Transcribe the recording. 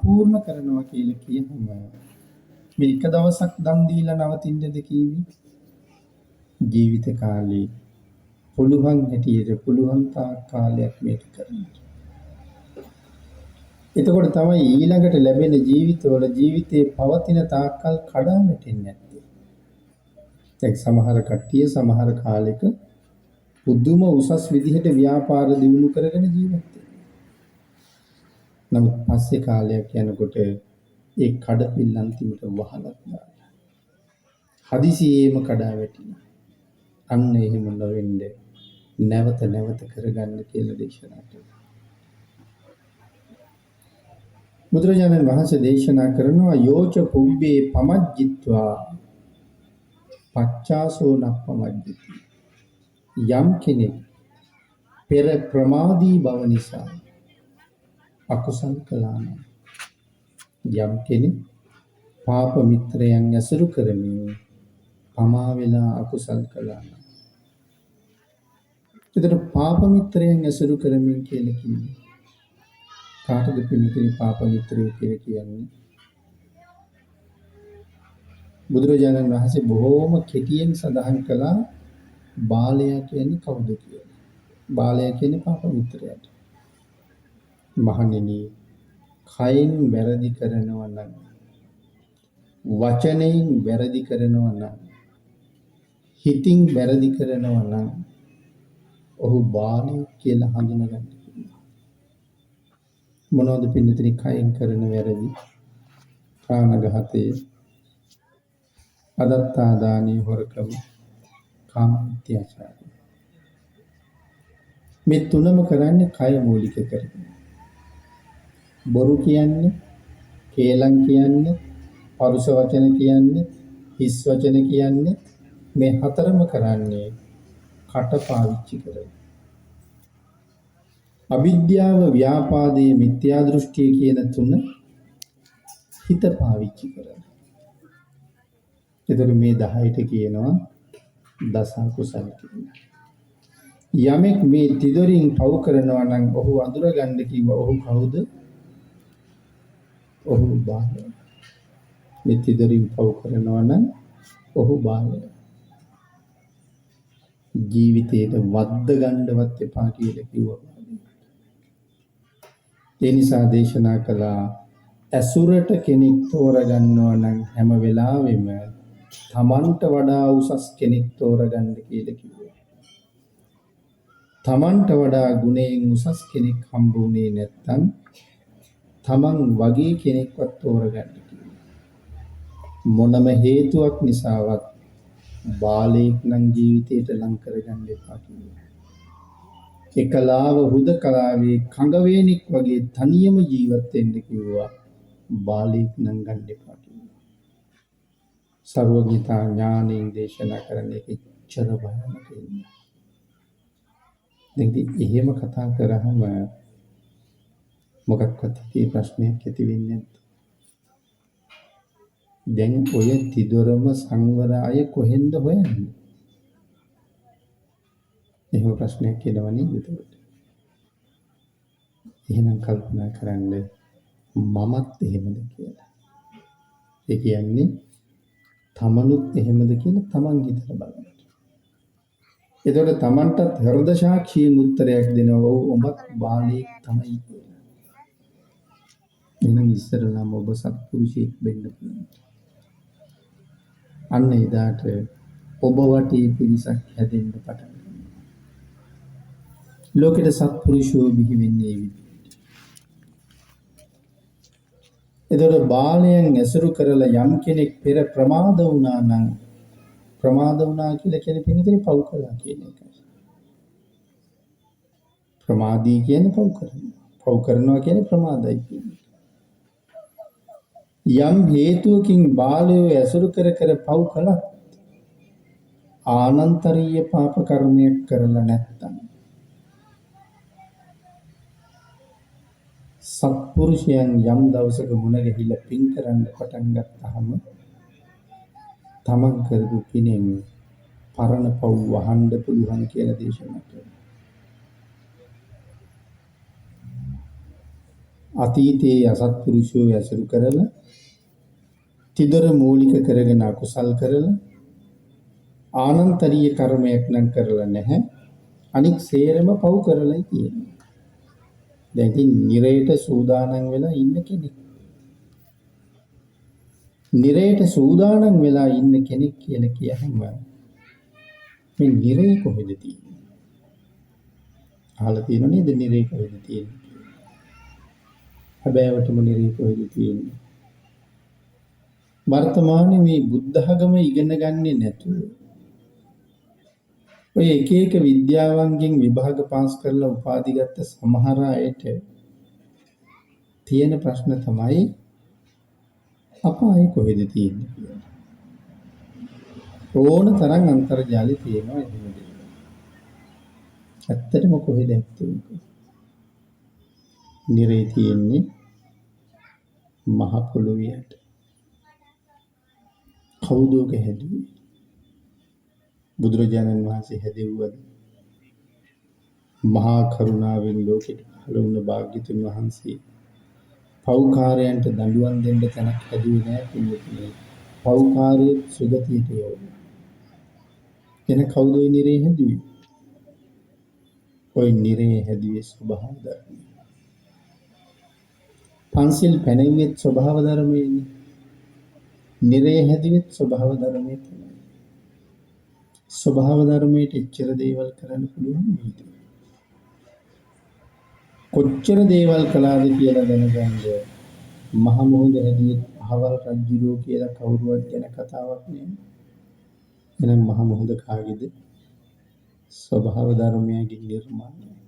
සම්පූර්ණ කරනවා කියලා කියනම මේ එක දවසක් දන් දීලා නවතින්නද කිව්වේ? ජීවිත කාලේ පුළුවන් හැටියට පුළුවන් තාක් කාලයක් මේක කරන්න. එතකොට තමයි ඊළඟට ලැබෙන ජීවිතවල ජීවිතේ පවතින තාක්කල් කඩා වැටෙන්නේ නැත්තේ. දැන් සමහර කට්ටිය සමහර කාලෙක පුදුම උසස් විදිහට ව්‍යාපාර දියුණු කරගෙන ජීවත් වෙනවා. නමුත් පස්සේ කාලයක් යනකොට ඒ කඩපිල් අන්තිමට වහලක් දාලා හදිසියෙම කඩා වැටෙනවා. අන්න එහෙම නොවෙන්න නැවත නැවත කරගන්න කියලා දේශනා කළා. බුදුරජාණන් වහන්සේ දේශනා කරනවා යෝච පුබ්බේ පමජ්ජිත්වා පච්චාසෝ නප්පමජ්ජති. යම් කෙනෙක් පෙර ප්‍රමාදී බව නිසා අකුසල් කළා නම් යම් කෙනෙක් පාප මිත්‍රයන් ඇසුරු කරමින් පමා වෙලා අකුසල් කළා නම් එතකොට පාප මිත්‍රයන් ඇසුරු කරමින් කියලා කියන්නේ කාටද පිළිතුරු පාප මිත්‍රයෝ කියලා කියන්නේ? බුදුරජාණන් වහන්සේ බොහෝම කෙටියෙන් සඳහන් කළා බාලයා කියන්නේ කවුද කියලා. බාලයා කියන්නේ පාප මිත්‍රයාට. මහණෙනි, කයින් වැරදි කරනවා නම්, වචනයෙන් වැරදි කරනවා නම්, හිතින් වැරදි කරනවා නම් ඔහු බාලයෙක් කියලා හඳුනගන්න. මොනවද පින්නතේ කයින් කරන වැරදි? ප්‍රාණඝාතය, අදත්තා දානීය හොරකම, කාමත්‍යාචාරය. මේ තුනම කරන්නේ කය මූලික කරගෙන. බොරු කියන්නේ, කේලම් කියන්නේ, පරුෂ වචන කියන්නේ, හිස් වචන කියන්නේ මේ හතරම කරන්නේ කට පාවිච්චි කරගෙන. අවිද්‍යාව, ව්‍යාපාදයේ, මිත්‍යා දෘෂ්ටිය කියන තුන හිත පාවිච්චි කරන. ඒතර මේ 10ට කියනවා දස කුසල කියලා. යමෙක් මේ තිදොරින් පව් කරනවා නම් ඔහු අඳුරගන්න කිව්වා ඔහු කවුද? ඔහු බාලය. මේ තිදොරින් පව් කරනවා නම් ඔහු බාලය. ජීවිතේට වද්ද ගන්නවත් එපා කියලා කිව්වා. ඒ නිසා දේශනා කළා ඇසුරට කෙනෙක් තෝරගන්නවා නම් හැම වෙලාවෙම තමන්ට වඩා උසස් කෙනෙක් තෝරගන්න කියලා කිව්වා. තමන්ට වඩා ගුණයෙන් උසස් කෙනෙක් හම්බුනේ නැත්නම් තමන් වගේ කෙනෙක්වත් තෝරගන්න කිව්වා. මොනම හේතුවක් නිසාවත් බාලයෙක් නම් ජීවිතයට ලං කරගන්න එපා කිව්වා. එකලාව හුදකලාවේ කඟවේනෙක් වගේ තනියම ජීවත් වෙන්න කිව්වා. බාලයෙක් නම් ගන්න එපා කිව්වා. සර්වඥතා ඥානයෙන් දේශනා කරන එක ඉච්ඡර භයානක වෙනවා. දැන් එහෙම කතා කරාම මොකක්වත් කී ප්‍රශ්නයක් ඇති වෙන්නේ නැද්ද? දැන් ඔය තිදොරම සංවර අය කොහෙන්ද හොයන්නේ? එහෙම ප්‍රශ්නයක් කියනවනේ එතකොට. එහෙනම් කල්පනා කරන්න මමත් එහෙමද කියලා. ඒ කියන්නේ තමනුත් එහෙමද කියලා තමන් හිතලා බලන්න. එතකොට තමන්ටත් හෘද සාක්ෂියෙන් උත්තරයක් දෙනවා ඔබත් බාලයෙක් තමයි කියලා. එහෙනම් ඉස්සරලාම ඔබ සත්පුරුෂයෙක් වෙන්න පුළුවන්. අන්න එදාට ඔබ වටේ පිරිසක් හැදෙන්න පටන් ගන්නවා. ලෝකෙට සත්පුරුෂයෝ බිහි වෙන්නේ ඒ විදිහට. එතකොට බාලයන් ඇසුරු කරලා යම් කෙනෙක් පෙර ප්‍රමාද වුණා නම් ප්‍රමාද වුණා කියලා කියන්නේ පිළිතුරේ පව් කළා කියන එකයි. ප්‍රමාදී කියන්නේ පව් කරනවා. පව් කරනවා කියන්නේ ප්‍රමාදයි කියන්නේ. යම් හේතුවකින් බාලයෝ ඇසුරු කර කර පව් කළත් ආනන්තරීය පාප කර්මයක් කරලා නැත්තම් සත්පුරුෂයන් යම් දවසක මුණ ගැහිලා පින් කරන්න පටන් ගත්තාම තමන් කරපු පිනෙන් පරණ පව් වහන්න පුළුවන් කියලා දේශනා කරනවා. අතීතයේ අසත්පුරුෂයෝ ඇසුරු කරලා තිදොර මූලික කරගෙන අකුසල් කරලා ආනන්තරීය කර්මයක් නම් කරලා නැහැ. අනික් සේරම පව් කරලායි තියෙන්නේ. දැන් ඉතින් නිරයට සූදානම් වෙලා ඉන්න කෙනෙක්. නිරයට සූදානම් වෙලා ඉන්න කෙනෙක් කියලා කියහම මේ නිරේ කොහෙද තියෙන්නේ? අහලා තියෙනව නේද නිරේ කොහෙද තියෙන්නේ? හැබෑවටම නිරේ කොහෙද තියෙන්නේ? වර්තමානයේ මේ බුද්ධ ධර්ම ඉගෙන ගන්නේ නැතුව ඔය එක එක විද්‍යාවන්ගෙන් විභාග පාස් කරලා උපාධි ගත්ත සමහර අයට තියෙන ප්‍රශ්න තමයි අපාය කොහෙද තියෙන්නේ කියලා. ඕන තරම් අන්තර්ජාලය තියෙනවා එහෙම දෙයක්. ඇත්තටම කොහෙද ඇත්තේ? නිරේ තියෙන්නේ මහ පොළොවේ යට. කවුද ඔක හැදුවේ? බුදුරජාණන් වහන්සේ හැදෙව්වද? මහා කරුණාවෙන් ලෝකෙට පහළ වුණ භාග්‍යතුන් වහන්සේ පෞකාරයන්ට දඬුවම් දෙන්න තැනක් හැදුවේ නෑ පිළිතුරේ. පෞකාරයේ සුගතියට යවුවා. එන කවුද ওই නිරේ හැදුවේ? ওই නිරේ හැදුවේ ස්වභාව ධර්මය. පන්සිල් පැනෙවිත් ස්වභාව ධර්මයේනේ. නිරේ හැදුවෙත් ස්වභාව ධර්මයේ තමයි. ස්වභාව ධර්මයට එච්චර දේවල් කරන්න පුළුවන් නේද? කොච්චර දේවල් කළාද කියලා දැනගන්න මහ මොහොත හැදියෙත් අහවල් රජුරෝ කියලා කවුරුවත් ගැන කතාවක් නෑ. එහෙනම් මහ මොහොත කාගේද? ස්වභාව ධර්මයේ නිර්මාණය.